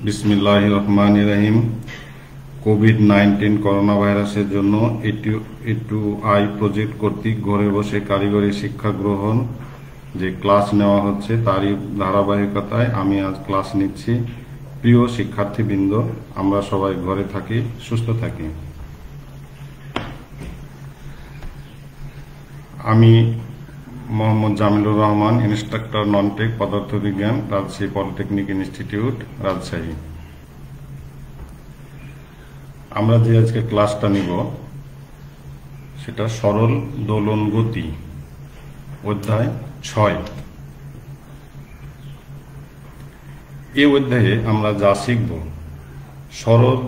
বিসমিল্লাহির রহমানির রহিম। COVID-19 corona ভাইরাসের জন্য এ2আই প্রজেক্ট কর্তৃক ঘরে বসে কারিগরি শিক্ষা গ্রহণ যে ক্লাস নেওয়া হচ্ছে তারই ধারাবাহিকতায় আমি আজ ক্লাস নিচ্ছি। প্রিয় শিক্ষার্থীবৃন্দ, আমরা সবাই ঘরে থাকি, সুস্থ থাকি। আমি মোহাম্মদ জামিলুর রহমান, ইনস্ট্রাক্টর নন-টেক পদার্থবিজ্ঞান, রাজশাহী পলিটেকনিক ইনস্টিটিউট, রাজশাহী। আমরা যে আজকে ক্লাসটা নিব সেটা সরল দোলন গতি, অধ্যায় 6। এই অধ্যায়ে আমরা যা শিখব, সরল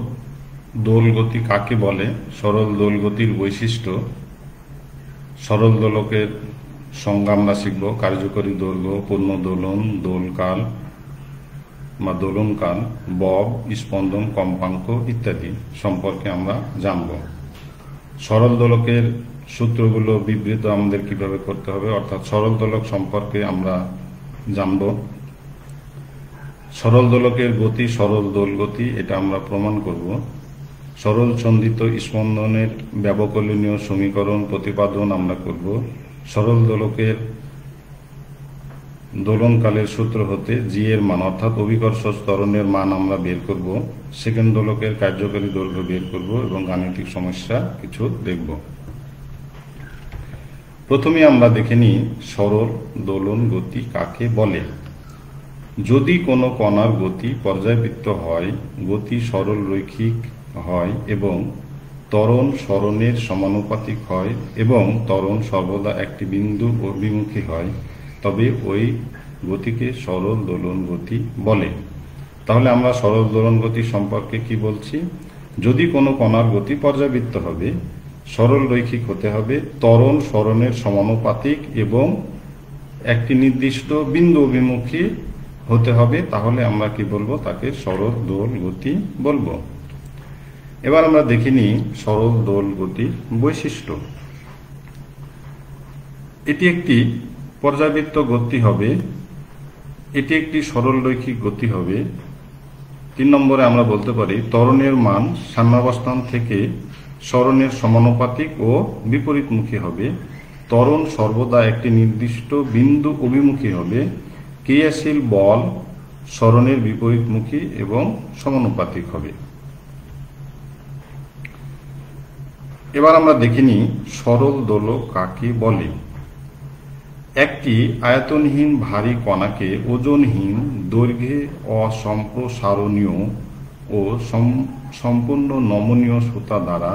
দোল গতি কাকে বলে, সরল দোল গতির বৈশিষ্ট্য, সরল দোলকের সংজ্ঞা আমরা শিখব, কার্যকরী দৈর্ঘ্য, পূর্ণ দোলন, দোলকাল বা দোলনকাল, বব, স্পন্দন, কম্পাঙ্ক ইত্যাদি সম্পর্কে আমরা জানব। সরল দোলকের সূত্রগুলো বিবৃত আমাদের কিভাবে করতে হবে, অর্থাৎ সরল দোলক সম্পর্কে আমরা জানব। সরল দোলকের গতি সরল দোল গতি, এটা আমরা প্রমাণ করব। সরল সন্ধিত স্পন্দনের ব্যবকলনীয় সমীকরণ প্রতিপাদন আমরা করব। সরল দোলকের দোলনকালের সূত্র হতে জি এর মান অর্থাৎ অভিকর্ষ ত্বরণের মান আমরা বের করব। সেকেন্ড দোলকের কার্যকরী দৈর্ঘ্য বের করব এবং গাণিতিক সমস্যা কিছু দেখব। প্রথমে আমরা দেখে নিই সরল দোলন গতি কাকে বলে। যদি কোনো কণার গতি পর্যায়বৃত্ত হয়, গতি সরল রৈখিক হয় এবং ত্বরণ সরণের সমানুপাতিক হয় এবং ত্বরণ সর্বদা একটি বিন্দু অভিমুখী হয়, তবে ওই গতিকে সরল দোলন গতি বলে। তাহলে আমরা সরল দোলন গতি সম্পর্কে কি বলছি? যদি কোনো কণার গতি পর্যায়বৃত্ত হবে, সরল রৈখিক হতে হবে, ত্বরণ সরণের সমানুপাতিক এবং একটি নির্দিষ্ট বিন্দু অভিমুখী হতে হবে, তাহলে আমরা কি বলবো? তাকে সরল দোল গতি বলবো। এবার আমরা দেখে নিই সরল দোল গতির বৈশিষ্ট্য। এটি একটি পর্যায়বৃত্ত গতি হবে, এটি একটি সরল রৈখিক গতি হবে। 3 নম্বরে আমরা বলতে পারি ত্বরণের মান সাম্যাবস্থান থেকে সরণের সমানুপাতিক ও বিপরীতমুখী হবে। ত্বরণ সর্বদা একটি নির্দিষ্ট বিন্দু অভিমুখী হবে। ক্রিয়াশীল বল সরণের বিপরীতমুখী এবং সমানুপাতিক হবে। এবার আমরা দেখে নিই সরল দোলক কাকে বলে। একটি আয়তনহীন ভারী কণাকে ওজনহীন দৈর্ঘ্যে অসম্প্রসারণীয় ও সম্পূর্ণ নমনীয় সুতা দ্বারা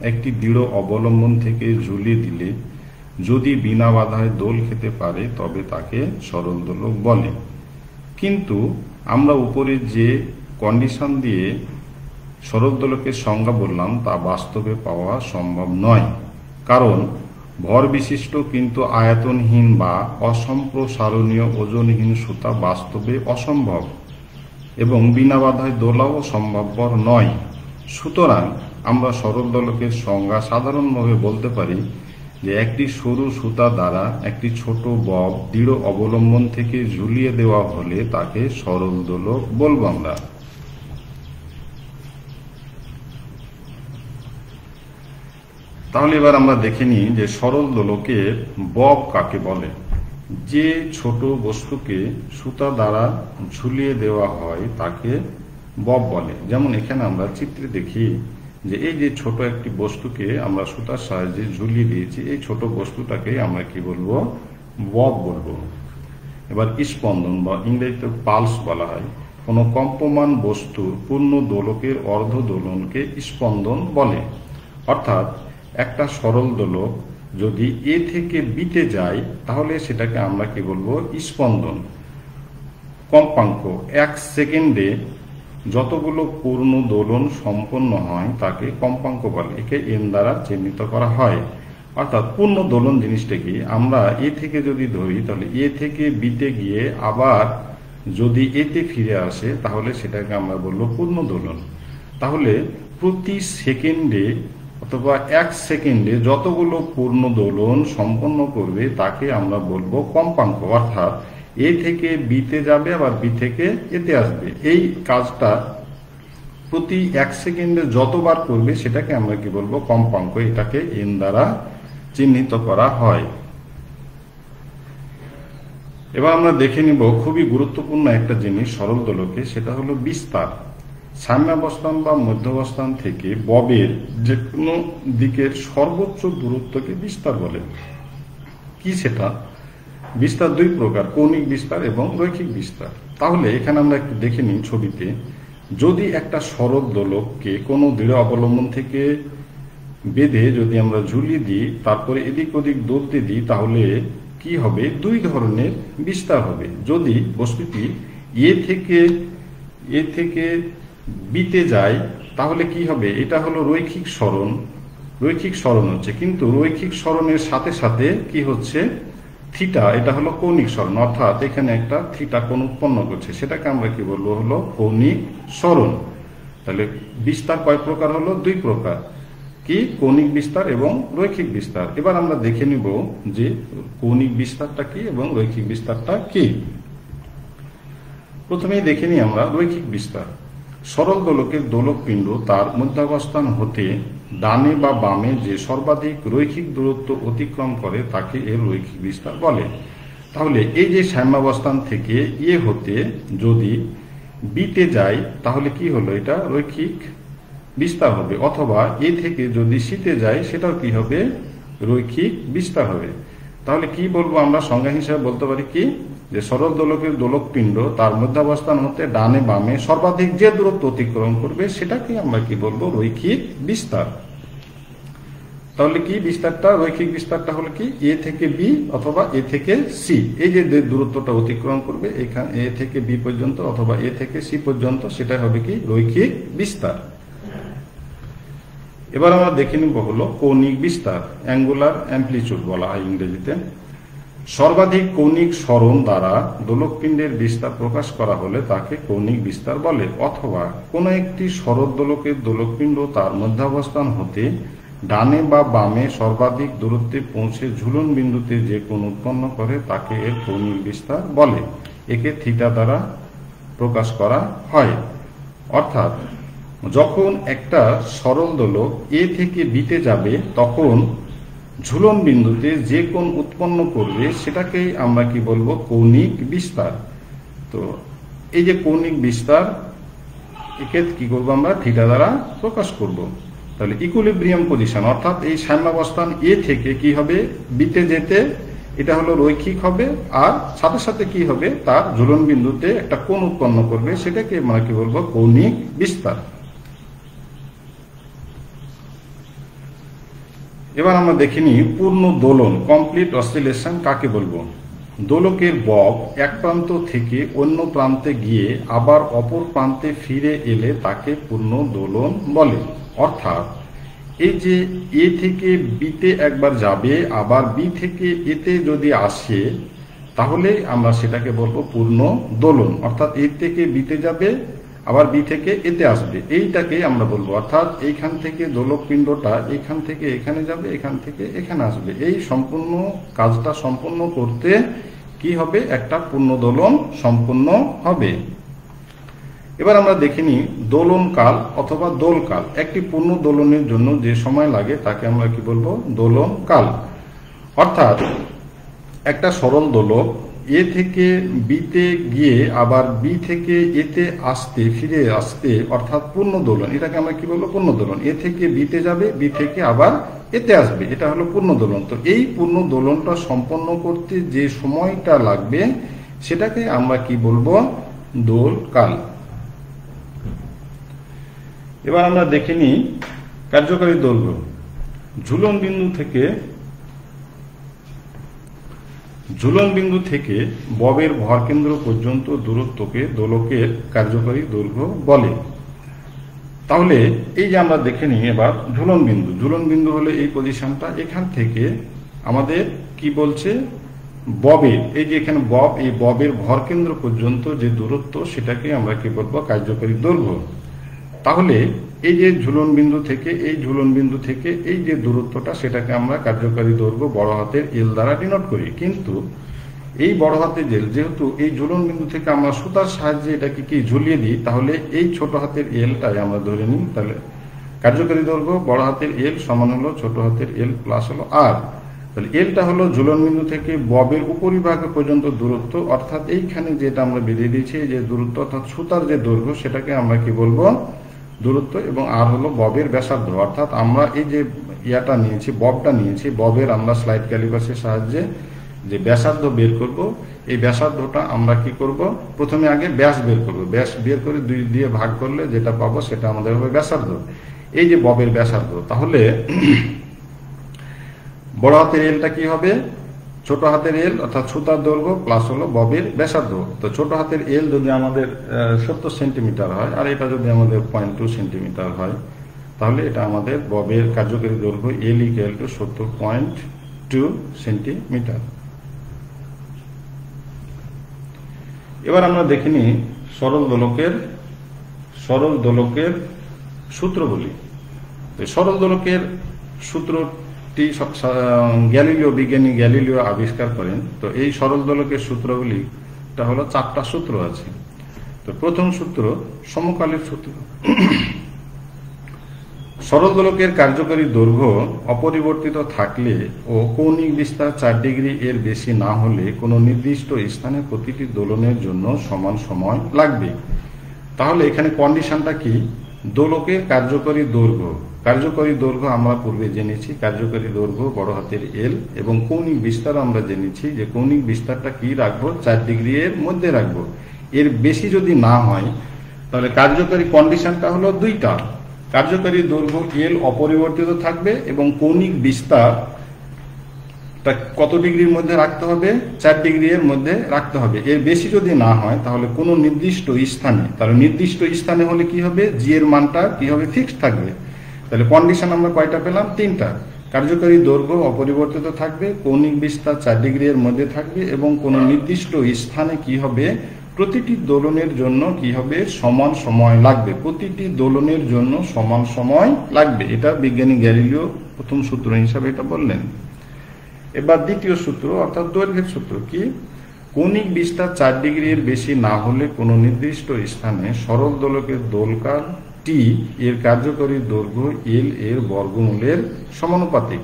একটি দৃঢ় অবলম্বন থেকে ঝুলিয়ে দিলে যদি বিনা বাধায় দোল খেতে পারে, তবে তাকে সরল দোলক বলে। কিন্তু আমরা উপরে যে কন্ডিশন দিয়ে সরল দোলকের সংজ্ঞা বললাম তা বাস্তবে পাওয়া সম্ভব নয়, কারণ ভর বিশিষ্ট কিন্তু আয়তনহীন বা অসম্প্রসারণীয় ওজনহীন সুতা বাস্তবে অসম্ভব এবং বিনা বাধায় দোলাও সম্ভবপর নয়। সুতরাং আমরা সরল দোলকের সংজ্ঞা সাধারণভাবে বলতে পারি যে একটি সরু সুতা দ্বারা একটি ছোট বব দৃঢ় অবলম্বন থেকে ঝুলিয়ে দেওয়া হলে তাকে সরল দোলক বলবো আমরা। তাহলে এবার আমরা দেখে নিই যে সরল দোলকের বব কাকে বলে। যে ছোট বস্তুকে সুতা দ্বারা ঝুলিয়ে দেওয়া হয় তাকে বব বলে। যেমন এখানে আমরা চিত্রে দেখি যে এই যে ছোট একটি বস্তুকে আমরা সুতার সাহায্যে ঝুলিয়ে দিয়েছি, এই ছোট বস্তুটাকে আমরা কি বলবো? বব বলবো। এবার স্পন্দন বা ইংরেজিতে পালস বলা হয়। কোনো কম্পমান বস্তুর পূর্ণ দোলকের অর্ধ দোলনকে স্পন্দন বলে। অর্থাৎ একটা সরল দোলক যদি এ থেকে বিতে যায়, তাহলে সেটাকে আমরা কি বলবো? স্পন্দন। কম্পাঙ্ক 1 সেকেন্ডে যতগুলো পূর্ণ দোলন সম্পন্ন হয় তাকে কম্পাঙ্ক বলে। একে এন দ্বারা চিহ্নিত করা হয়। অর্থাৎ পূর্ণ দোলন জিনিসটা কি, আমরা এ থেকে যদি ধরি তাহলে এ থেকে বিতে গিয়ে আবার যদি এতে ফিরে আসে, তাহলে সেটাকে আমরা বলবো পূর্ণ দোলন। তাহলে প্রতি সেকেন্ডে অথবা 1 সেকেন্ডে যতগুলো পূর্ণ দোলন সম্পন্ন করবে তাকে আমরা বলবো কম্পাঙ্ক। অর্থাৎ এ থেকে বিতে যাবে, আবার বি থেকে এতে আসবে। এই কাজটা প্রতি 1 সেকেন্ডে যতবার করবে সেটাকে আমরা কি বলবো, কম্পাঙ্ক। এটাকে এন দ্বারা চিহ্নিত করা হয়। এবার আমরা দেখে নিব খুবই গুরুত্বপূর্ণ একটা জিনিস সরল দোলকে, সেটা হলো বিস্তার। সাম্যাবস্থান বা মধ্যাবস্থান থেকে ববের যে কোনো দিকের সর্বোচ্চ দূরত্বকে বিস্তার বলে। কি সেটা? বিস্তার দুই প্রকার, কৌণিক বিস্তার এবং রৈখিক বিস্তার। তাহলে এখানে আমরা একটু দেখে নিই ছবিতে, যদি একটা সরল দোলককে কোনো দৃঢ় অবলম্বন থেকে বেঁধে যদি আমরা ঝুলিয়ে দিই, তারপরে এদিক ওদিক দৌড়তে দিই, তাহলে কি হবে? দুই ধরনের বিস্তার হবে। যদি বস্তুটি এ থেকে বিতে যায় তাহলে কি হবে? এটা হলো রৈখিক সরণ হচ্ছে, কিন্তু রৈখিক সরণের সাথে সাথে কি হচ্ছে? থিটা, এটা হলো কৌণিক সরণ, অর্থাৎ এখানে একটা থিটা কোণ উৎপন্ন করছে, সেটাকে আমরা কি বলবো? হলো কৌণিক সরণ। তাহলে বিস্তার কয় প্রকার হলো? দুই প্রকার। কি? কৌণিক বিস্তার এবং রৈখিক বিস্তার। এবার আমরা দেখে নিব যে কৌণিক বিস্তারটা কি এবং রৈখিক বিস্তারটা কি। প্রথমেই দেখে নিই আমরা রৈখিক বিস্তার। সরল দোলকের দোলকপিণ্ড তার মধ্যাবস্থান হতে ডানে বা বামে যে সর্বাধিক রৈখিক দূরত্ব অতিক্রম করে তাকে এর রৈখিক বিস্তার বলে। তাহলে এই যে সাম্যাবস্থান থেকে এ হতে যদি বিতে যায় তাহলে কি হলো? এটা রৈখিক বিস্তার হবে। অথবা এ থেকে যদি সিতে যায় সেটাও কি হবে? রৈখিক বিস্তার হবে। তাহলে কি বলবো আমরা? সংজ্ঞা হিসেবে বলতে পারি কি, যে সরল দোলকের দোলকপিণ্ড তার মধ্যাবস্থান হতে ডানে বামে সর্বাধিক যে দূরত্ব অতিক্রম করবে সেটাকে আমরা কি বলবো? রৈখিক বিস্তার। তাহলে কি বিস্তারটা, রৈখিক বিস্তারটা হলো কি? এ থেকে বি অথবা এ থেকে সি, এই যে দূরত্বটা অতিক্রম করবে এখানে এ থেকে বি পর্যন্ত অথবা এ থেকে সি পর্যন্ত, সেটা হবে কি? রৈখিক বিস্তার। এবার আমরা দেখে নিব হলো কৌণিক বিস্তার, অ্যাঙ্গুলার অ্যামপ্লিচিউড বলা হয় ইংরেজিতে। সর্বাধিক কৌণিক সরণ দ্বারা দোলকপিণ্ডের বিস্তার প্রকাশ করা হলে তাকে কৌণিক বিস্তার বলে। অথবা কোন একটি সরল দোলকের দোলকপিণ্ড তার মধ্যাবস্থান হতে ডানে বা বামে সর্বাধিক দূরত্বে পৌঁছে ঝুলন বিন্দুতে যে কোণ উৎপন্ন করে তাকে এর কৌণিক বিস্তার বলে। একে থিটা দ্বারা প্রকাশ করা হয়। অর্থাৎ যখন একটা সরল দোলক এ থেকে বিতে যাবে তখন ঝুলন বিন্দুতে যে কোণ উৎপন্ন করবে সেটাকেই আমরা কি বলবো? কৌণিক বিস্তার। তো এই যে কৌণিক বিস্তার, একে কি করবো আমরা? থিটা দ্বারা প্রকাশ করব। তাহলে ইকুইলিব্রিয়াম পজিশন, অর্থাৎ এই সাম্যাবস্থান এ থেকে কি হবে? বিতে যেতে এটা হলো রৈখিক হবে, আর সাথে সাথে কি হবে? তার ঝুলন বিন্দুতে একটা কোণ উৎপন্ন করবে, সেটাকে আমরা কি বলবো? কৌণিক বিস্তার। এবার আমরা দেখিনি পূর্ণ দোলন, কমপ্লিট অসিলেশন কাকে বলবো? দোলকের বব এক প্রান্ত থেকে অন্য প্রান্তে গিয়ে আবার অপর প্রান্তে ফিরে এলে তাকে পূর্ণ দোলন বলে। অর্থাৎ এই যে এ থেকে বিতে একবার যাবে, আবার বি থেকে এতে যদি আসে, তাহলে আমরা সেটাকে বলবো পূর্ণ দোলন। অর্থাৎ এ থেকে বিতে যাবে, আবার বি থেকে এতে আসবে, এইটাকে আমরা বলবো। অর্থাৎ এইখান থেকে দোলকপিণ্ডটা এখান থেকে এখানে যাবে, এখান থেকে এখানে আসবে, এই সম্পূর্ণ কাজটা সম্পূর্ণ করতে কি হবে? একটা পূর্ণ দোলন সম্পূর্ণ হবে। এবার আমরা দেখিনি দোলন কাল অথবা দোলকাল। একটি পূর্ণ দোলনের জন্য যে সময় লাগে তাকে আমরা কি বলবো? দোলন কাল। অর্থাৎ একটা সরল দোলক এ থেকে বিতে গিয়ে আবার বি থেকে এতে আসতে, ফিরে আসতে, অর্থাৎ পূর্ণ দোলন, এটাকে আমরা কি বলবো? পূর্ণ দোলন। এ থেকে বিতে যাবে, বি থেকে আবার এতে আসবে, এটা হলো পূর্ণ দোলন। তো এই পূর্ণ দোলনটা সম্পন্ন করতে যে সময়টা লাগবে সেটাকে আমরা কি বলবো? দোলকাল। এবার আমরা দেখে নিই কার্যকারী দৈর্ঘ্য। ঝুলন বিন্দু থেকে ববের ভরকেন্দ্র পর্যন্ত দূরত্বকে দোলকের কার্যকারী দৈর্ঘ্য বলে। তাহলে এই যে আমরা দেখে নিই এবার ঝুলন বিন্দু হলে এই পজিশনটা, এখান থেকে আমাদের কি বলছে? ববের, এই যে এখানে বব, এই ববের ভরকেন্দ্র পর্যন্ত যে দূরত্ব সেটাকে আমরা কি বলবো? কার্যকারী দৈর্ঘ্য। তাহলে এই যে ঝুলন বিন্দু থেকে এই যে দূরত্বটা সেটাকে আমরা কার্যকারী দৈর্ঘ্য বড় হাতের এল দ্বারা ডিনোট করি। কিন্তু এই বড় হাতের এল যেহেতু এই ঝুলন বিন্দু থেকে আমরা সুতার সাহায্যে এটাকে কি ঝুলিয়ে দিই, তাহলে এই ছোট হাতের এলটাই আমরা ধরে নিই। তাহলে কার্যকরী দৈর্ঘ্য বড় হাতের এল সমান হলো ছোট হাতের এল প্লাস হলো আর। তাহলে এলটা হলো ঝুলন বিন্দু থেকে ববের উপরিভাগ পর্যন্ত দূরত্ব, অর্থাৎ এইখানে যেটা আমরা বেরিয়ে দিয়েছি যে দূরত্ব অর্থাৎ সুতার যে দৈর্ঘ্য সেটাকে আমরা কি বলবো দূরত্ব, এবং আর হলো ববের ব্যাসার্ধ। অর্থাৎ আমরা এই যে ইয়াটা নিয়েছি, ববটা নিয়েছি, ববের আমরা স্লাইড ক্যালিপাসের সাহায্যে যে ব্যাসার্ধ বের করব, এই ব্যাসার্ধটা আমরা কি করব, প্রথমে আগে ব্যাস বের করব। ব্যাস বের করে 2 দিয়ে ভাগ করলে যেটা পাবো সেটা আমাদের হবে ব্যাসার্ধ। এই যে ববের ব্যাসার্ধ, তাহলে বড় হাতের এলটা কি হবে, ছোট হাতের এল অর্থাৎ সুতার দৈর্ঘ্য প্লাস হলো ববের ব্যাসার্ধ। তো ছোট হাতের এল যদি আমাদের 70 সেন্টিমিটার হয় আর এটা যদি আমাদের 0.2 সেন্টিমিটার হয়, তাহলে এটা আমাদের ববের কার্যকরী দৈর্ঘ্য এল ইকুয়াল টু 70.2 সেন্টিমিটার। এবার আমরা দেখিনি সরল দোলকের সূত্রগুলি। সরল দোলকের সূত্রটি বিজ্ঞানী গ্যালিলিও আবিষ্কার করেন। তো এই সরল দোলকের সূত্রগুলি হলো 4টা সূত্র আছে। তো প্রথম সূত্র সমকালীর সূত্র। সরল দোলকের কার্যকরী দৈর্ঘ্য অপরিবর্তিত থাকলে ও কৌণিক বিস্তার 4 ডিগ্রি এর বেশি না হলে কোনো নির্দিষ্ট স্থানে প্রতিটি দোলনের জন্য সমান সময় লাগবে। তাহলে এখানে কন্ডিশনটা কি, দোলকের কার্যকরী দৈর্ঘ্য আমরা পূর্বে জেনেছি, কার্যকরী দৈর্ঘ্য বড় হাতের এল, এবং কৌণিক বিস্তার আমরা জেনেছি যে কৌণিক বিস্তারটা কি রাখবো, 4 ডিগ্রি এর মধ্যে রাখবো। এর বেশি যদি না হয় তাহলে কার্যকরী কন্ডিশনটা হলো 2টা, কার্যকরী দৈর্ঘ্য এল অপরিবর্তিত থাকবে এবং কৌণিক বিস্তার কত ডিগ্রির মধ্যে রাখতে হবে, 4 ডিগ্রি এর মধ্যে রাখতে হবে। এর বেশি যদি না হয় তাহলে কোনো নির্দিষ্ট স্থানে, তাহলে নির্দিষ্ট স্থানে হলে কি হবে, জি এর মানটা কি হবে, ফিক্সড থাকবে। তাহলে কন্ডিশন আমরা কয়টা পেলাম, 3টা। কার্যকরী দৈর্ঘ্য অপরিবর্তিত থাকবে, কৌণিক বিস্তার 4 ডিগ্রি এর মধ্যে থাকবে এবং কোনো নির্দিষ্ট স্থানে কি হবে, প্রতিটি দোলনের জন্য কি হবে, সমান সময় লাগবে। প্রতিটি দোলনের জন্য সমান সময় লাগবে, এটা বিজ্ঞানী গ্যালিলিও প্রথম সূত্র হিসাবে এটা বললেন। এবার দ্বিতীয় সূত্র অর্থাৎ দৈর্ঘ্যের সূত্র কি, কৌণিক বিস্তার 4 ডিগ্রি এর বেশি না হলে কোনো নির্দিষ্ট স্থানে সরল দোলকের দোলকাল টি এর কার্যকরী দৈর্ঘ্য এল এর বর্গমূলের সমানুপাতিক।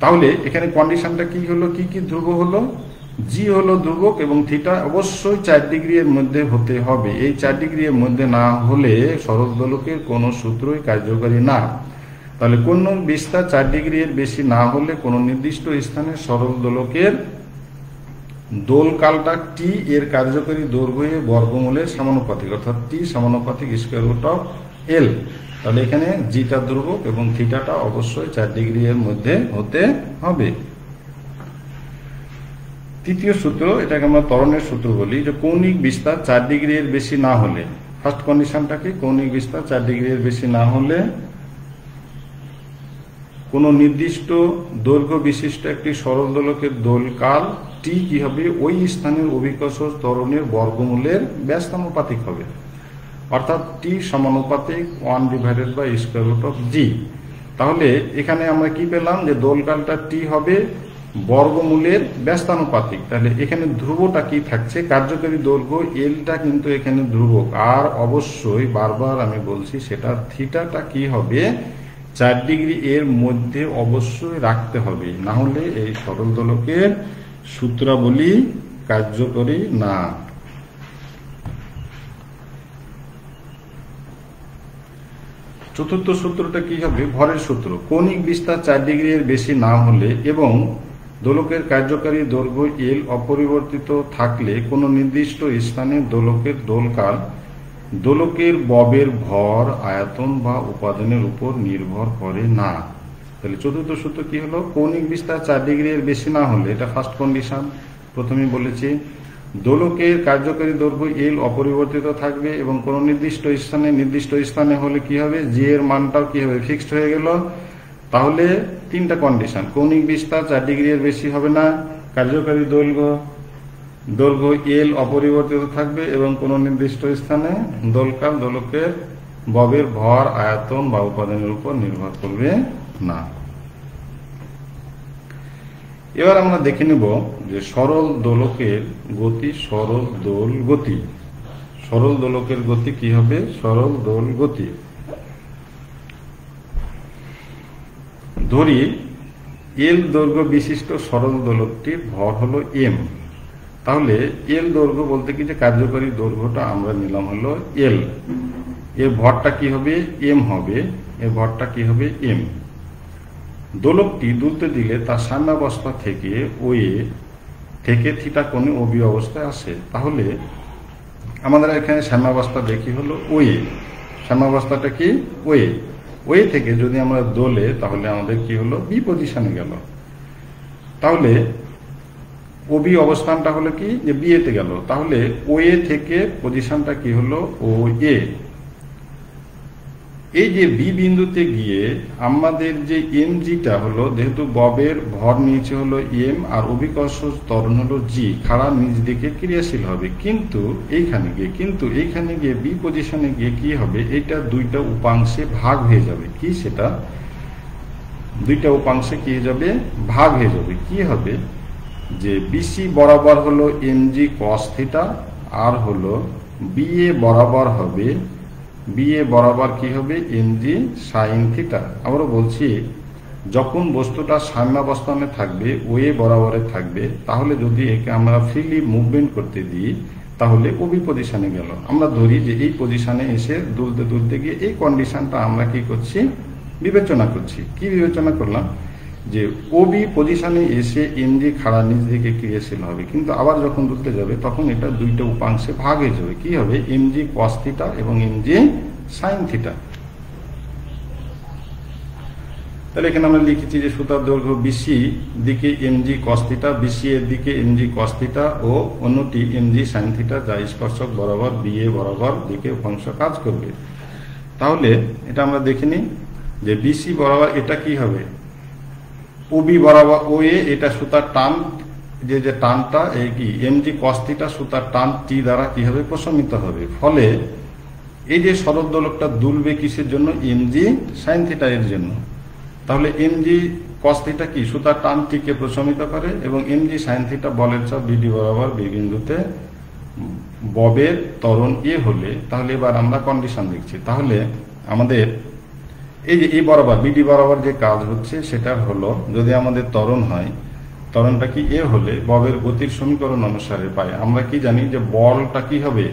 তাহলে এখানে কন্ডিশনটা কি হলো, কি কি ধ্রুব হলো, জি হলো ধ্রুবক এবং থিটা অবশ্যই 4 ডিগ্রি এর মধ্যে হতে হবে। এই 4 ডিগ্রি এর মধ্যে না হলে সরল দোলকের কোনো সূত্রই কার্যকরী না। তাহলে কোন বিস্তার 4 ডিগ্রি এর বেশি না হলে কোনো নির্দিষ্ট স্থানে সরল দোলকের দোলকালটা টি এর কার্যকরী দৈর্ঘ্যের বর্গমূলের সমানুপাতিক, অর্থাৎ টি সমানুপাতিক স্কয়ার রুট অফ এল। তাহলে এখানে জিটা ধ্রুবক এবং থিটাটা অবশ্যই 4 ডিগ্রি এর মধ্যে হতে হবে। তৃতীয় সূত্র, এটাকে আমরা ত্বরণের সূত্র বলি, যে কৌণিক বিস্তার 4 ডিগ্রি এর বেশি না হলে, ফার্স্ট কন্ডিশনটা কি, কৌণিক বিস্তার 4 ডিগ্রি এর বেশি না হলে কোন নির্দিষ্ট দৈর্ঘ্য বিশিষ্ট একটি সরল দোলকের দোলকাল টি কি হবে, ওই স্থানের অভিকর্ষ ত্বরণের বর্গমূলের ব্যস্তানুপাতিক হবে, অর্থাৎ টি সমানুপাতিক 1/√জি। তাহলে এখানে আমরা কি পেলাম, যে দোলকালটা টি হবে বর্গমূলের ব্যস্তানুপাতিক। তাহলে এখানে ধ্রুবটা কি থাকছে, কার্যকরী দৈর্ঘ্য এলটা কিন্তু এখানে ধ্রুবক, আর অবশ্যই বারবার আমি বলছি সেটা থিটাটা কি হবে, 4 ডিগ্রি এর মধ্যে অবশ্যই রাখতে হবে, না হলে এই সরল দোলকের সূত্রাবলী কার্যকরী না। চতুর্থ সূত্রটা কি হবে, ভরের সূত্র। কৌণিক বিস্তার 4 ডিগ্রি এর বেশি না হলে এবং দোলকের কার্যকারী দৈর্ঘ্য এল অপরিবর্তিত থাকলে কোনো নির্দিষ্ট স্থানে দোলকের দোলকাল দোলকের ববের ভর, আয়তন বা উপাদানের উপর নির্ভর করে না। তাহলে চতুর্থ সূত্র কি হলো, কৌণিক বিস্তার 4 ডিগ্রি এর বেশি না হলে, এটা ফার্স্ট কন্ডিশন প্রথমেই বলেছি, দোলকের কার্যকারী দৈর্ঘ্য এল অপরিবর্তিত থাকবে এবং কোন নির্দিষ্ট স্থানে হলে কি হবে, জি এর মানটাও কি হবে, ফিক্সড হয়ে গেল। তাহলে 3টা কন্ডিশন, কৌণিক বিস্তার 4 ডিগ্রি এর বেশি হবে না, কার্যকারী দৈর্ঘ্য এল অপরিবর্তিত থাকবে এবং কোন নির্দিষ্ট স্থানে দোলকাল দোলকের ববের ভর, আয়তন বা উপাদানের উপর নির্ভর করবে না। এবার আমরা দেখে নেব যে সরল দোলকের গতি, সরল দোল গতি। সরল দোলকের গতি কি হবে? সরল দোল গতি। ধরি এল দৈর্ঘ্য বিশিষ্ট সরল দোলকটির ভর হলো এম। তাহলে এল দৈর্ঘ্য বলতে কি, যে কার্যকরী দৈর্ঘ্যটা আমরা নিলাম হলো এল, এর ভরটা কি হবে? এম হবে। এর ভরটা কি হবে? এম। দোলকটি দুলতে দিলে তার সাম্যাবস্থা থেকে ওয়ে থেকে থিটা কোণে ওবি অবস্থায় আসে। তাহলে আমাদের এখানে সাম্যাবস্থা দেখি হলো ওয়ে। সাম্যাবস্থাটা কি? ওয়ে। ওয়ে থেকে যদি আমরা দোলে তাহলে আমাদের কি হলো? বি পজিশনে গেল। তাহলে ওবি অবস্থানটা হলো কি, যে বি এতে গেল। তাহলে ওয়ে থেকে পজিশনটা কি হলো? ও এ। এই যে বি বিন্দুতে গিয়ে আমাদের যে এম জিটা হলো, যেহেতু ববের ভর নিচে হলো এম আর অভিকর্ষ ত্বরণ হলো জি, খাড়া নিচ দিকে ক্রিয়াশীল হবে। কিন্তু এইখানে গিয়ে বি পজিশনে গিয়ে কি হবে? এটা দুইটা উপাংশে ভাগ হয়ে যাবে। কি সেটা? দুইটা উপাংশে কি হয়ে যাবে? ভাগ হয়ে যাবে। কি হবে? যে বিসি বরাবর হলো এম জি কস থিটা, আর হলো বিএ বরাবর হবে, বিএ বরাবর কি হবে? M G sine theta. আমরা বলছি যখন বস্তুটা সাম্যাবস্থানে থাকবে, ওয়ে বরাবরে থাকবে, তাহলে যদি একে আমরা ফ্রিলি মুভমেন্ট করতে দিই তাহলে ওবি পজিশনে গেল। আমরা ধরি যে এই পজিশনে এসে দুলতে দুলতে গিয়ে এই কন্ডিশনটা আমরা কি করছি? বিবেচনা করছি। কি বিবেচনা করলাম? যে ওবি পজিশনে এসে এমজি খাড়া নিচ দিকে ক্রিয়াশীল হবে, কিন্তু আবার যখন দুলতে যাবে তখন এটা দুইটা উপাংশে ভাগ হয়ে যাবে। কি হবে? এমজি কস থিটা এবং এমজি সাইন থিটা। তাহলে এখানে আমরা লিখেছি যে সুতার দৈর্ঘ্য বিসি দিকে এমজি কস থিটা, বিসি এর দিকে এমজি কস থিটা ও অন্যটি এমজি সাইন থিটা, যা স্পর্শক বরাবর বিএ বরাবর দিকে উপাংশ কাজ করবে। তাহলে এটা আমরা দেখে নিই যে বিসি বরাবর এটা কি হবে? ওবি বরাবর ওয়ে, এটা সুতার টান, যে টানটা এই কি এমজি কস থিটা সুতার টান টি দ্বারা কি হবে? প্রশমিত হবে। ফলে এই যে সরল দোলকটা দুলবে কিসের জন্য? এমজি সাইন থিটা এর জন্য। তাহলে এমজি কস থিটা কি? সুতার টান টিকে প্রশমিত করে, এবং এমজি সাইন থিটা বলের চাপ বিডি বরাবর বি বিন্দুতে ববের ত্বরণ এ হলে, তাহলে এবার আমরা কন্ডিশন দেখছি। তাহলে আমাদের এই যে এই বরাবর বিডি বরাবর যে কাজ হচ্ছে সেটা হলো, যদি আমাদের ত্বরণ হয়, ত্বরণটা কি এ হলে ববের গতির সমীকরণ অনুসারে পাই। আমরা কি জানি যে বলটা কি হবে?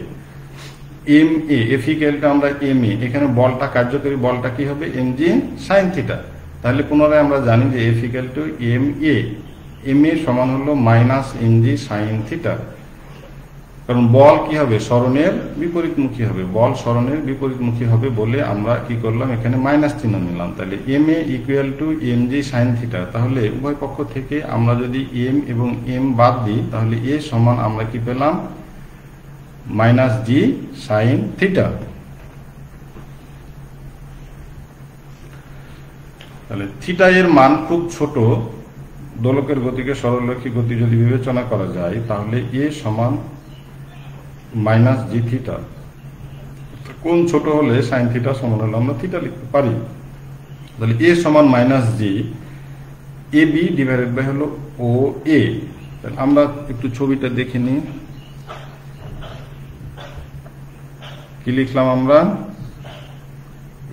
এম এ, এফিক্যালটা আমরা এম এ, এখানে বলটা কার্যকরী বলটা কি হবে? M G sine theta. তাহলে পুনরায় আমরা জানি যে equal to M A, M A সমান হলো minus M G sine theta. কারণ বল কি হবে? সরণের বিপরীতমুখী হবে। বল সরণের বিপরীতমুখী হবে বলে আমরা কি করলাম? এখানে মাইনাস চিহ্ন নিলাম। তাহলে M A equal to M G sine theta. তাহলে উভয় পক্ষ থেকে আমরা যদি এম এবং এম বাদ দিই তাহলে এ সমান আমরা কি পেলাম? মাইনাস জি সাইন থিটা। তাহলে থিটা এর মান খুব ছোট দোলকের গতিকে সরলরৈখিক গতি যদি বিবেচনা করা যায়, তাহলে এ সমান মাইনাস জি থিটা। কোন ছোট হলে সাইন থিটা সমান হলে আমরা থিটা লিখতে পারি। তাহলে এ সমান minus G A B divided by হলো ও এ। তাহলে আমরা একটু ছবিটা দেখে নিই। কি লিখলাম আমরা?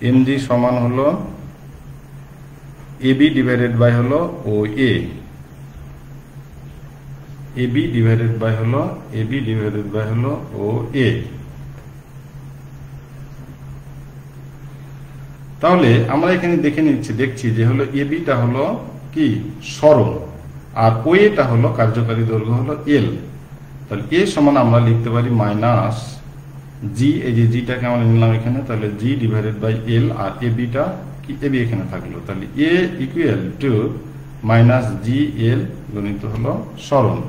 এম জি সমান হলো এ বি ডিভাইডেড বাই হলো O A, A B divided by হলো এ বি ডিভাইডেড বাই হলো ও এ। তাহলে আমরা এখানে দেখছি যে হলো এ বিটা হলো কি? সরণ, আর ও এটা হলো কার্যকারী দৈর্ঘ্য হলো এল। তাহলে এ সমান আমরা লিখতে পারি মাইনাস জি, এই যে জিটাকে আমরা নিলাম এখানে, তাহলে জি ডিভাইডেড বাই এল, আর এ বিটা কি? এ বি এখানে থাকলো। তাহলে A equal to minus G L গণিত হলো সরণ।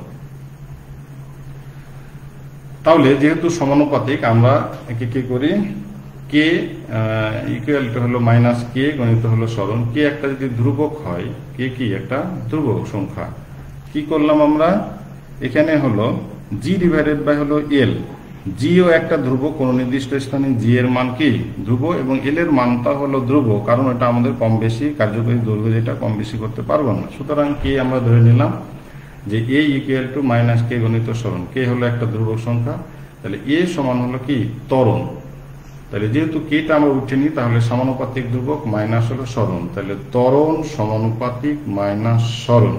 তাহলে যেহেতু সমানুপাতিক আমরা একে কি করি? কে ইকুয়াল টু হলো মাইনাস কে গণিত হলো সরণ। কে একটা যদি ধ্রুবক হয়, কে কি একটা ধ্রুবক সংখ্যা, কি করলাম আমরা? এখানে হলো জি ডিভাইডেড বাই হলো এল, জিও একটা ধ্রুব, কোন নির্দিষ্ট স্থানে জি এর মান কি ধ্রুব, এবং এল এর মানটা হলো ধ্রুব, কারণ এটা আমাদের কম বেশি কার্যকরী দৈর্ঘ্য যেটা কম বেশি করতে পারবো না। সুতরাং কে আমরা ধরে নিলাম যে এ ইকুয়াল টু মাইনাস কে গণিত সরণ। কে হলো একটা ধ্রুবক সংখ্যা, তাহলে এ সমান হলো কি ত্বরণ। তাহলে যেহেতু কেটা আমরা উঠে নিই, তাহলে সমানুপাতিক ধ্রুবক মাইনাস হলো সরণ, তাহলে ত্বরণ সমানুপাতিক মাইনাস সরণ।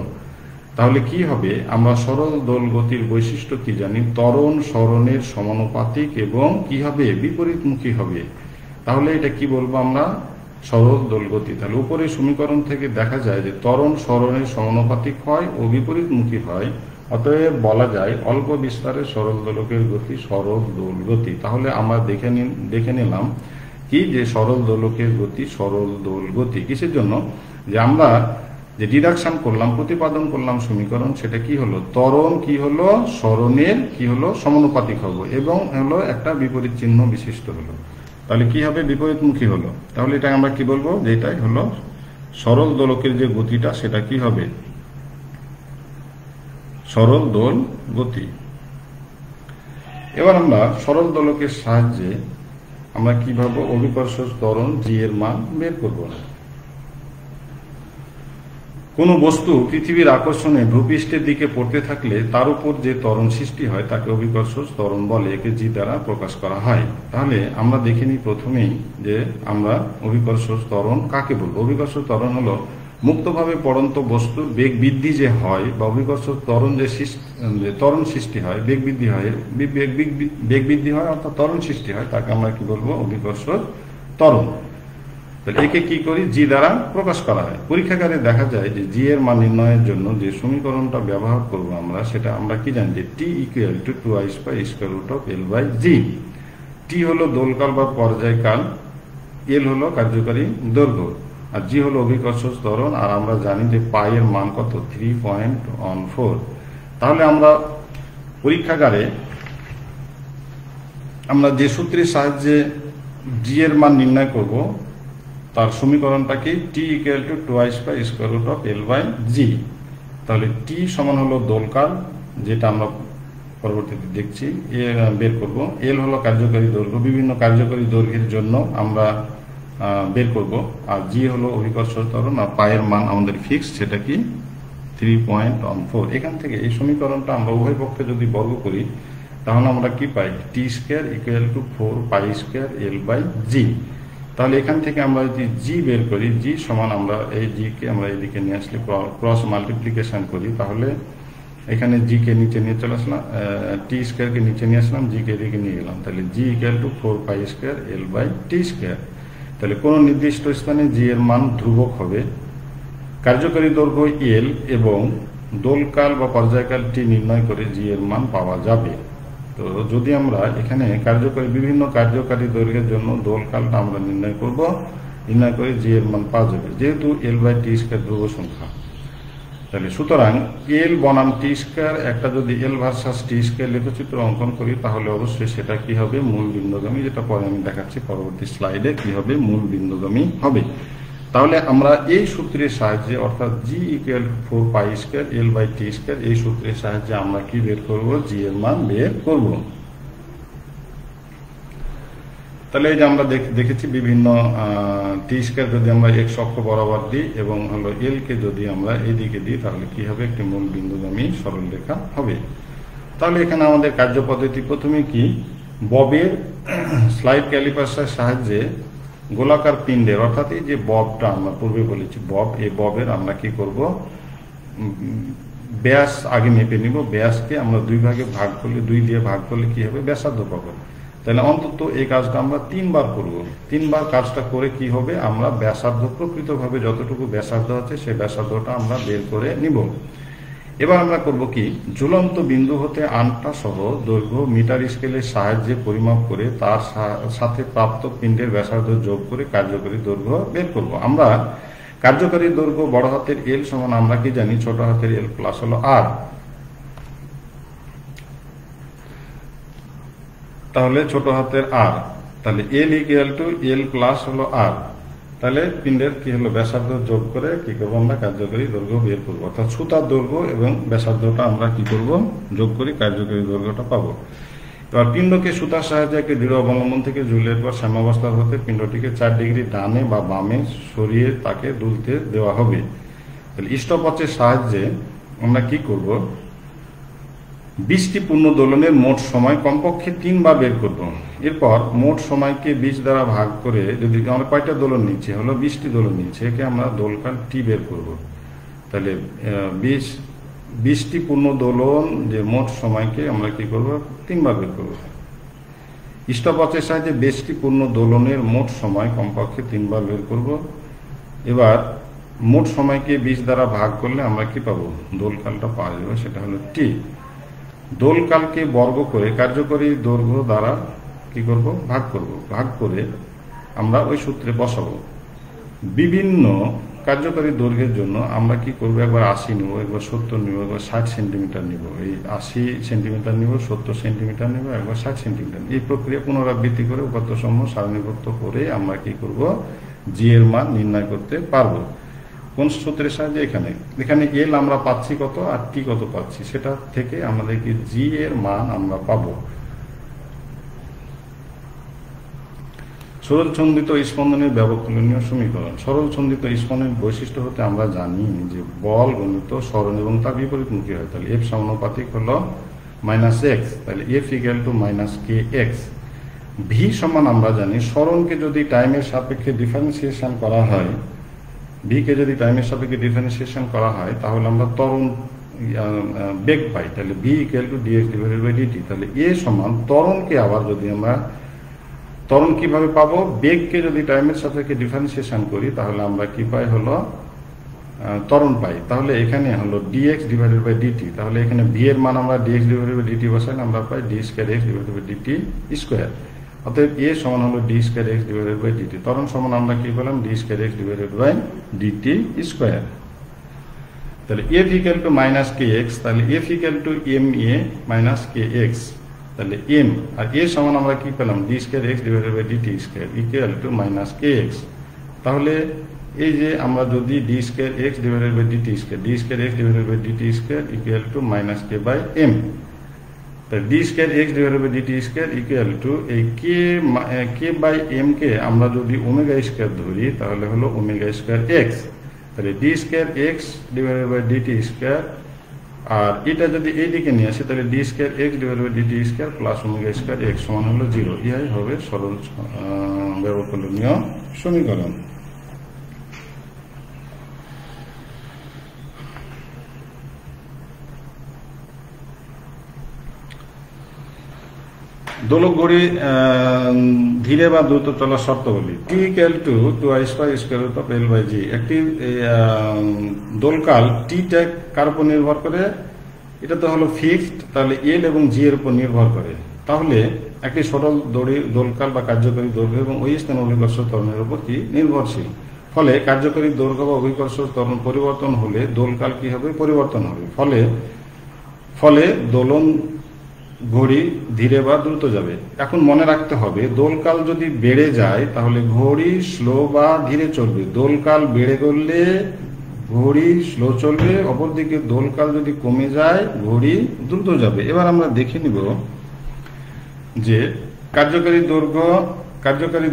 তাহলে কি হবে, আমরা সরল দোল গতির বৈশিষ্ট্য কি জানি, ত্বরণ সরণের সমানুপাতিক এবং কি হবে বিপরীতমুখী হবে। তাহলে এটা কি বলবো আমরা, সরল দোল গতি। তাহলে উপরের সমীকরণ থেকে দেখা যায় যে ত্বরণ সরণের সমানুপাতিক হয় ও বিপরীতমুখী হয়, অতএব বলা যায় অল্প বিস্তারে সরল দোলকের গতি সরল দোল গতি। তাহলে আমরা দেখে নিলাম কি যে সরল দোলকের গতি সরল দোল গতি। কিসের জন্য, যে আমরা যে ডিডাকশন করলাম, প্রতিপাদন করলাম সমীকরণ, সেটা কি হলো, ত্বরণ কি হলো সরণের কি হলো সমানুপাতিক হবে এবং হলো একটা বিপরীত চিহ্ন বিশিষ্ট হলো। তাহলে কি হবে, বিপরীতমুখী হলো। তাহলে এটা আমরা কি বলবো, যে এটাই হলো সরল দোলকের যে গতিটা সেটা কি হবে, সরল দোল গতি। এবার আমরা সরল দোলকের সাহায্যে আমরা কিভাবে অভিকর্ষ ত্বরণ জি এর মান বের করব। কোন বস্তু পৃথিবীর আকর্ষণে ভূপৃষ্ঠের দিকে পড়তে থাকলে তার উপর যে ত্বরণ সৃষ্টি হয় তাকে অভিকর্ষ ত্বরণ বলে, একে জি দ্বারা প্রকাশ করা হয়। তাহলে আমরা দেখে নিই প্রথমেই যে আমরা অভিকর্ষ ত্বরণ কাকে বলবো। অভিকর্ষ ত্বরণ হলো মুক্তভাবে পড়ন্ত বস্তুর বেগ বৃদ্ধি যে হয়, বা অভিকর্ষ ত্বরণ যে ত্বরণ সৃষ্টি হয়, বেগ বৃদ্ধি হয় অর্থাৎ ত্বরণ সৃষ্টি হয়, তাকে আমরা কি বলবো, অভিকর্ষ ত্বরণ। তাহলে একে কি করি, জি দ্বারা প্রকাশ করা হয়। পরীক্ষাগারে দেখা যায় যে জি এর মান নির্ণয়ের জন্য যে সমীকরণটা ব্যবহার করব আমরা, সেটা আমরা কি জানি যে T equals to 2i pi square root of L by G. T হলো দোলকাল বা পর্যায়কাল, এল হলো কার্যকারী দৈর্ঘ্য, আর জি হলো অভিকর্ষ ত্বরণ। আর আমরা জানি যে পাই এর মান কত, 3.14। তাহলে আমরা পরীক্ষাগারে আমরা যে সূত্রের সাহায্যে জি এর মান নির্ণয় করব, তার সমীকরণটা কি, T equals to 2i pi square root of L by G. তাহলে টি সমান হলো দোলকাল, যেটা আমরা পরবর্তীতে দেখছি বের করব। এল হলো কার্যকারী দৈর্ঘ্য, বিভিন্ন কার্যকারী দৈর্ঘ্যের জন্য আমরা বের করব। আর জি হলো অভিকর্ষ ত্বরণ, আর পায়ের মান আমাদের ফিক্স, সেটা কি 3.14। এখান থেকে এই সমীকরণটা আমরা উভয় পক্ষে যদি বর্গ করি, তাহলে আমরা কি পাই, T square equals to 4 pi square L by G. তাহলে এখান থেকে আমরা যদি জি বের করি, জি সমান আমরা এই জি কে আমরা এদিকে নিয়ে আসলে ক্রস মাল্টিপ্লিকেশন করি, তাহলে এখানে জি কে নিচে নিয়ে চলে আসলাম, টি স্কয়ার কে নিচে নিয়ে আসলাম, জি কে এদিকে নিয়ে গেলাম, তাহলে G equals to 4 pi square L by T square. তাহলে কোন নির্দিষ্ট স্থানে জি এর মান ধ্রুবক হবে, কার্যকারী দৈর্ঘ্য এল এবং দোলকাল বা পর্যায়কাল টি নির্ণয় করে জি এর মান পাওয়া যাবে। তো যদি আমরা এখানে বিভিন্ন কার্যকারী দৈর্ঘ্যের জন্য দোলকালটা আমরা নির্ণয় করে জি এর মান পাওয়া যাবে, যেহেতু এল বাই টি স্কয়ার ধ্রুব সংখ্যা। তাহলে সুতরাং এল বনাম টি স্কয়ার, একটা যদি এল ভার্সাস টি স্কয়ার লেখচিত্র অঙ্কন করি, তাহলে অবশ্যই সেটা কি হবে, মূল বিন্দুগামী, যেটা পরে আমি দেখাচ্ছি পরবর্তী স্লাইডে কি হবে, মূল বিন্দুগামী হবে। তাহলে আমরা এই সূত্রের সাহায্যে, অর্থাৎ G equals 4 pi square L by T square, এই সূত্রের সাহায্যে আমরা কি বের করব, জি এর মান বের করব। তাহলে এই যে আমরা দেখেছি বিভিন্ন টি স্কয়ার যদি আমরা এক্স অক্ষ বরাবর দিই এবং হলো এল কে যদি আমরা এইদিকে দিই, তাহলে কি হবে, একটি মূল বিন্দুগামী সরল রেখা হবে। তাহলে এখানে আমাদের কার্যপদ্ধতি প্রথমে কি, ববের স্লাইড ক্যালিপার্সের সাহায্যে গোলাকার পিণ্ডের, অর্থাৎ এই যে ববটা আমরা পূর্বে বলেছি বব, এই ববের আমরা কি করব, ব্যাস আগে মেপে নিব। ব্যাসকে আমরা দুই দিয়ে ভাগ করলে কি হবে, ব্যাসার্ধ পাবো। তাহলে অন্তত এই কাজটা আমরা 3 বার করব। 3 বার কাজটা করে কি হবে, আমরা ব্যাসার্ধ, প্রকৃতভাবে যতটুকু ব্যাসার্ধ আছে সেই ব্যাসার্ধটা আমরা বের করে নিব। এবার আমরা করব কি, ঝুলন্ত বিন্দু হতে আনটা সহ দৈর্ঘ্য মিটার স্কেলের সাহায্যে পরিমাপ করে তার সাথে প্রাপ্ত পিণ্ডের ব্যাসার্ধ যোগ করে কার্যকরী দৈর্ঘ্য বের করব। আমরা কার্যকরী দৈর্ঘ্য বড় হাতের এল সমান আমরা কি জানি, ছোট হাতের এল প্লাস হলো আর। তাহলে ছোট হাতের আর, তাহলে L equal to L plus হলো আর। তাহলে পিণ্ডের কি হলো, ব্যাসার্ধ যোগ করে কি করবো, আমরা কার্যকরী দৈর্ঘ্য বের করবো। অর্থাৎ সুতার দৈর্ঘ্য এবং ব্যাসার্ধটা আমরা কি করব, যোগ করি, কার্যকরী দৈর্ঘ্যটা পাবো। এবার পিণ্ডকে সুতার সাহায্যে একটি দৃঢ় অবলম্বন থেকে ঝুলের পর সাম্যাবস্থা হতে পিণ্ডটিকে 4 ডিগ্রি ডানে বা বামে সরিয়ে তাকে দুলতে দেওয়া হবে। তাহলে স্টপওয়াচের সাহায্যে আমরা কি করব, 20টি পূর্ণ দোলনের মোট সময় কমপক্ষে 3 বার বের করব। এরপর মোট সময়কে 20 দ্বারা ভাগ করে, যদি আমরা কয়টা দোলন নিচ্ছে, হলো 20টি দোলন নিচ্ছে, একে আমরা দোলকাল টি বের করব। তাহলে 20টি পূর্ণ দোলন যে মোট সময়কে আমরা কি করব, 3 বার বের করব। স্টপওয়াচের সাহায্যে 20টি পূর্ণ দোলনের মোট সময় কমপক্ষে 3 বার বের করব। এবার মোট সময়কে 20 দ্বারা ভাগ করলে আমরা কি পাবো, দোলকালটা পাওয়া যাবে, সেটা হলো টি। দোলকালকে বর্গ করে কার্যকরী দৈর্ঘ্য দ্বারা কি করব, ভাগ করব। ভাগ করে আমরা ওই সূত্রে বসাবো। বিভিন্ন কার্যকরী দৈর্ঘ্যের জন্য আমরা কি করব, একবার 80 নিব, একবার 70 নিব, একবার 60 সেন্টিমিটার নিব, এই 80 সেন্টিমিটার নিব, 70 সেন্টিমিটার নিব, একবার 60 সেন্টিমিটার। এই প্রক্রিয়া পুনরাবৃত্তি করে উপাত্ত সমূহ সারণীবদ্ধ করে আমরা কি করব, জি এর মান নির্ণয় করতে পারবো। কোন সূত্রের সাহায্যে, এখানে এল আমরা পাচ্ছি কত আর টি কত পাচ্ছি, সেটা থেকে আমাদেরকে জি এর মান আমরা পাবো। সরল ছন্দিত স্পন্দনের ব্যবকলনীয় সমীকরণ। সরল ছন্দিত স্পন্দনের বৈশিষ্ট্য হতে আমরা জানি যে বল গণিত সরণ এবং তার বিপরীতমুখী হয়। তাহলে এফ সমানুপাতিক হলো -x, তাহলে F equals to -kx। V সমান আমরা জানি সরণকে যদি টাইমের সাপেক্ষে ডিফারেন্সিয়েশন করা হয়, ভিকে যদি টাইমের সাপেক্ষে ডিফারেন্সিয়েশন করা হয় তাহলে আমরা ত্বরণ বেগ পাই। তাহলে V equal to DX divided by DT. তাহলে এ সমান ত্বরণকে আবার যদি আমরা ত্বরণ কিভাবে পাবো, বেগকে যদি টাইমের সাপেক্ষে ডিফারেন্সিয়েশন করি তাহলে আমরা কি পাই, হলো ত্বরণ পাই। তাহলে এখানে হলো ডিএক্স ডিভাইডেড বাই ডিটি। তাহলে এখানে ভি এর মান আমরা ডিএক্স ডিভাইডেড বাই ডিটি বসাইলে আমরা পাই D square X divided by DT square. অতএব এ সমান হলো D square X divided by DT. ত্বরণ সমান আমরা কি পেলাম, D square X divided by DT square. তাহলে এফ ইকুয়াল টু -kx, তাহলে F equals to M A -kx। তাহলে এম আর এ সমান আমরা কি পেলাম, D square X divided by DT square equals to -kx। তাহলে এই যে আমরা যদি D square X divided by DT square, D square X divided by DT square equals to -k by M. তাহলে D square X divided by DT square equals to এই K by M K আমরা যদি omega square ধরি তাহলে হলো omega square X. তাহলে D square X divided by DT square, আর এটা যদি এইদিকে নিয়ে আসে তাহলে D square X divided by DT square plus omega square X সমান হলো 0। ইহাই হবে সরল ব্যবকলনীয় সমীকরণ। দোলক ঘড়ি ধীরে বা দ্রুত চলার শর্তাবলী। T equals to 2i² square root of L by G. একটি দোলকাল টিটা কার উপর নির্ভর করে, এটা তো হলো ফিক্সড, তাহলে এল এবং জি এর উপর নির্ভর করে। তাহলে একটি সরল দোলকাল বা কার্যকরী দৈর্ঘ্য এবং ওই স্থান অভিকর্ষ ত্বরণের উপর কি নির্ভরশীল। ফলে কার্যকরী দৈর্ঘ্য বা অভিকর্ষ ত্বরণ পরিবর্তন হলে দোলকাল কি হবে, পরিবর্তন হবে। ফলে দোলন ঘড়ি ধীরে বা দ্রুত যাবে। এখন মনে রাখতে হবে দোলকাল যদি বেড়ে যায় তাহলে ঘড়ি স্লো বা ধীরে চলবে। দোলকাল বেড়ে গেলে ঘড়ি স্লো চলবে, অপরদিকে দোলকাল যদি কমে যায় ঘড়ি দ্রুত যাবে। এবার আমরা দেখে নিব যে কার্যকারী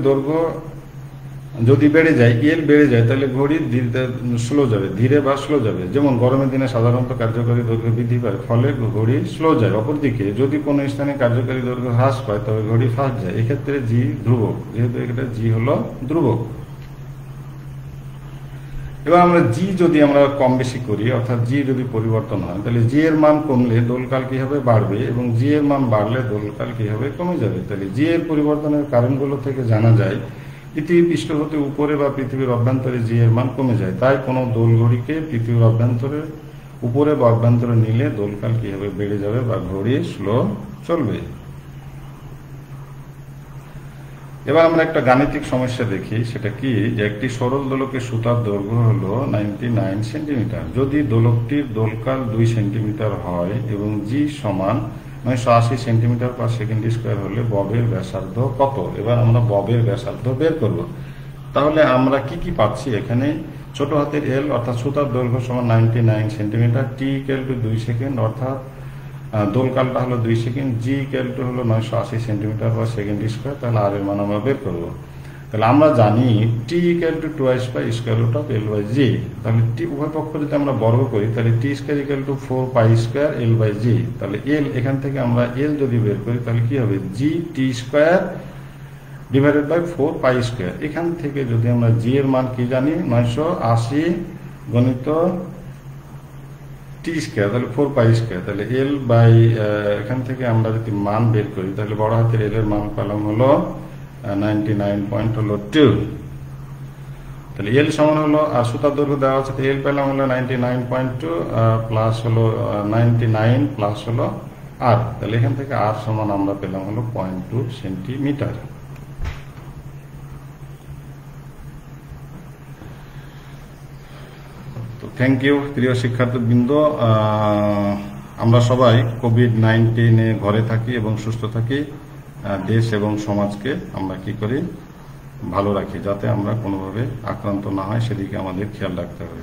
দৈর্ঘ্য যদি বেড়ে যায়, এল বেড়ে যায়, তাহলে ঘড়ি স্লো যাবে, ধীরে বা স্লো যাবে। যেমন গরমের দিনে সাধারণত কার্যকারী দৈর্ঘ্য বৃদ্ধি পায়, ফলে ঘড়ি স্লো যায়। অপরদিকে যদি কোনো স্থানে কার্যকারী দৈর্ঘ্য হ্রাস পায় তবে ঘড়ি ফাস্ট যায়। এক্ষেত্রে জি ধ্রুবক, যেহেতু এটা জি হলো ধ্রুবক। এবার আমরা জি যদি আমরা কম বেশি করি, অর্থাৎ জি যদি পরিবর্তন হয়, তাহলে জি এর মান কমলে দোলকাল কি হবে, বাড়বে, এবং জি এর মান বাড়লে দোলকাল কি হবে, কমে যাবে। তাহলে জি এর পরিবর্তনের কারণগুলো থেকে জানা যায় পৃথিবী পৃষ্ঠ হতে উপরে বা পৃথিবীর অভ্যন্তরে জি এর মান কমে যায়। তাই কোনো দোল ঘড়িকে পৃথিবীর অভ্যন্তরে উপরে বা অভ্যন্তরে নিলে দোলকাল কি হবে, বেড়ে যাবে বা ঘড়ি স্লো চলবে। এবার আমরা একটা গাণিতিক সমস্যা দেখি। সেটা কি, যে একটি সরল দোলকের সুতার দৈর্ঘ্য হলো 99 সেন্টিমিটার। যদি দোলকটির দোলকাল 2 সেন্টিমিটার হয় এবং জি সমান 980 সেন্টিমিটার পার সেকেন্ড স্কয়ার হলে ববের ব্যাসার্ধ কত? এবার আমরা ববের ব্যাসার্ধ বের করব। তাহলে আমরা কি পাচ্ছি এখানে, ছোট হাতের এল অর্থাৎ সুতার দৈর্ঘ্য সমান 99 centimetre, T equals to 2 second অর্থাৎ দোলকালটা হলো 2 সেকেন্ড, জি ইকুয়াল টু হলো 980 সেন্টিমিটার পার সেকেন্ড স্কোয়ার। তাহলে আর এর মান আমরা বের করবো। তাহলে আমরা জানি T equals to 2 pi square root of L by G. তাহলে টি উভয় পক্ষ যদি আমরা বর্গ করি তাহলে T square equals to 4 pi square L by G. তাহলে এল এখান থেকে আমরা এল যদি বের করি তাহলে কি হবে, G T square divided by 4 pi square. এখান থেকে যদি আমরা জি এর মান কি জানি, 980 গণিত টি স্কোয়ার, তাহলে 4 পাই স্কোয়ার। তাহলে এল বাই এখান থেকে আমরা যদি মান বের করি তাহলে বড় হাতের এল এর মান পেলাম হলো 99.2। তাহলে এল সমান হলো, আর সুতার দৈর্ঘ্য দেওয়া আছে, এল পেলাম হলো 99.2 প্লাস হলো 99 প্লাস হলো আর। তাহলে এখান থেকে আর সমান আমরা পেলাম হলো 0.2 সেন্টিমিটার। তো থ্যাংক ইউ প্রিয় শিক্ষার্থীবৃন্দ। আমরা সবাই কোভিড-19 ঘরে থাকি এবং সুস্থ থাকি। দেশ এবং সমাজকে আমরা কি করি, ভালো রাখি, যাতে আমরা কোনোভাবে আক্রান্ত না হয় সেদিকে আমাদের খেয়াল রাখতে হবে।